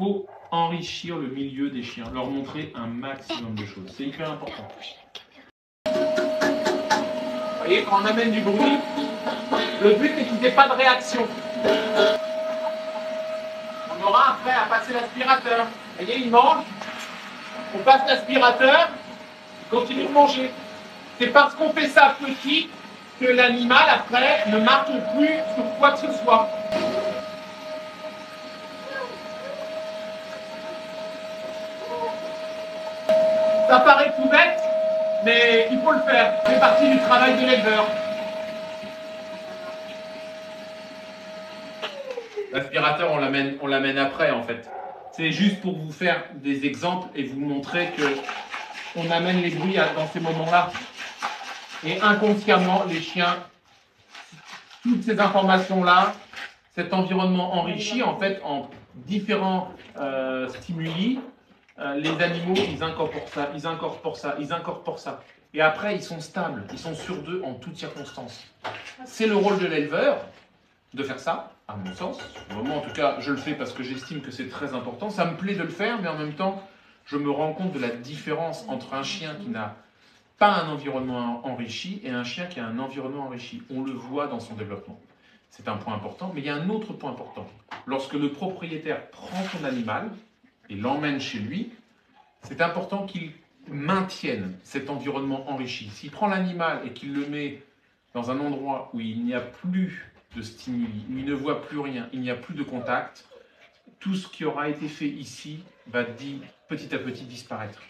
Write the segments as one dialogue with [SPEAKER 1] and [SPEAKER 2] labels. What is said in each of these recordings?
[SPEAKER 1] faut enrichir le milieu des chiens, leur montrer un maximum de choses. C'est hyper important. Vous voyez, quand on amène du bruit, le but est qu'il n'y ait pas de réaction. On aura après à passer l'aspirateur. Vous voyez, il mange, on passe l'aspirateur, il continue de manger. C'est parce qu'on fait ça petit que l'animal après ne marche plus sur quoi que ce soit. Ça paraît tout bête, mais il faut le faire. C'est partie du travail de l'éleveur. L'aspirateur, on l'amène après en fait. C'est juste pour vous faire des exemples et vous montrer que on amène les bruits dans ces moments-là. Et inconsciemment, les chiens, toutes ces informations-là, cet environnement enrichi en fait en différents stimuli, les animaux, ils incorporent ça, ils incorporent ça, ils incorporent ça. Et après, ils sont stables, ils sont sûrs d'eux en toutes circonstances. C'est le rôle de l'éleveur de faire ça, à mon sens. Moi, en tout cas, je le fais parce que j'estime que c'est très important. Ça me plaît de le faire, mais en même temps, je me rends compte de la différence entre un chien qui n'a pas un environnement enrichi et un chien qui a un environnement enrichi. On le voit dans son développement. C'est un point important, mais il y a un autre point important. Lorsque le propriétaire prend son animal et l'emmène chez lui, c'est important qu'il maintienne cet environnement enrichi. S'il prend l'animal et qu'il le met dans un endroit où il n'y a plus de stimuli, où il ne voit plus rien, il n'y a plus de contact, tout ce qui aura été fait ici va petit à petit disparaître.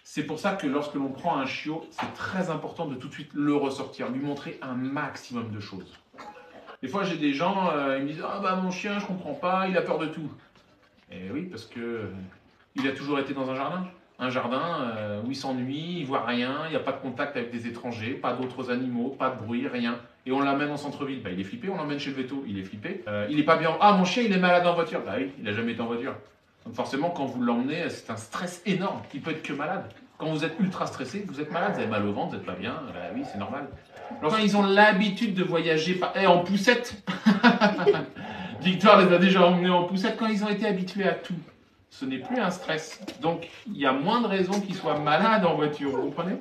[SPEAKER 1] C'est pour ça que lorsque l'on prend un chiot, c'est très important de tout de suite le ressortir, lui montrer un maximum de choses. Des fois, j'ai des gens, ils me disent « Ah bah mon chien, je comprends pas, il a peur de tout. » Et oui, parce que il a toujours été dans un jardin. Un jardin où il s'ennuie, il voit rien, il n'y a pas de contact avec des étrangers, pas d'autres animaux, pas de bruit, rien. Et on l'amène en centre-ville, bah, il est flippé, on l'emmène chez le véto, il est flippé. Il est pas bien, ah mon chien il est malade en voiture, bah oui, il n'a jamais été en voiture. Donc forcément quand vous l'emmenez, c'est un stress énorme, il peut être que malade. Quand vous êtes ultra stressé, vous êtes malade, vous avez mal au ventre, vous n'êtes pas bien, bah oui c'est normal. Quand ils ont l'habitude de voyager en poussette, Victoire les a déjà emmenés en poussette, quand ils ont été habitués à tout, ce n'est plus un stress. Donc, il y a moins de raisons qu'ils soient malades en voiture, vous comprenez?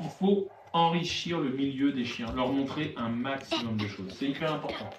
[SPEAKER 1] Il faut enrichir le milieu des chiens, leur montrer un maximum de choses. C'est hyper important.